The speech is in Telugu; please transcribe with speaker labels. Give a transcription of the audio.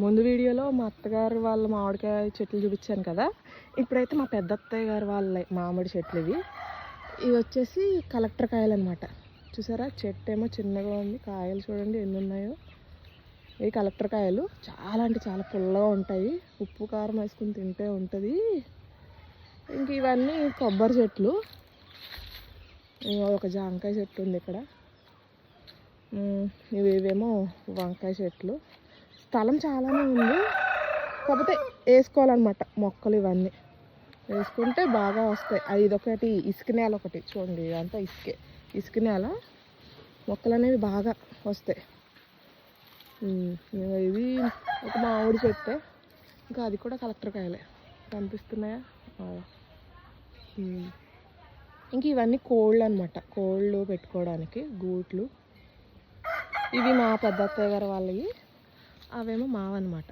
Speaker 1: ముందు వీడియోలో మా అత్తగారు వాళ్ళ మామిడికాయ చెట్లు చూపించాను కదా. ఇప్పుడైతే మా పెద్ద అత్తయ్య గారు వాళ్ళ మామిడి చెట్లు ఇవి వచ్చేసి కలెక్టర్ కాయలు అనమాట. చూసారా, చెట్టు ఏమో చిన్నగా ఉంది, కాయలు చూడండి ఎన్ని ఉన్నాయో. ఇవి కలెక్టర్ కాయలు. చాలా అంటే చాలా పుల్లగా ఉంటాయి, ఉప్పు కారం వేసుకుని తింటే ఉంటుంది. ఇంక ఇవన్నీ కొబ్బరి చెట్లు. ఒక జాంకాయ చెట్టు ఉంది ఇక్కడ. ఇవేమో వంకాయ చెట్లు. స్థలం చాలానే ఉంది, కాకపోతే వేసుకోవాలన్నమాట మొక్కలు. ఇవన్నీ వేసుకుంటే బాగా వస్తాయి. ఇదొకటి ఇసుక నేల, ఒకటి చూడండి ఇదంతా ఇసుక నేల. మొక్కలు అనేవి బాగా వస్తాయి. ఇది ఒక మామిడి చెట్టే, ఇంకా అది కూడా కలెక్టర్ కాయలే కనిపిస్తున్నాయా. ఇంక ఇవన్నీ కోళ్ళు అనమాట, కోళ్ళు పెట్టుకోవడానికి గూట్లు. ఇవి మా పెద్ద అత్తయ్య గారు వాళ్ళవి, అవేమో మావన్నమాట.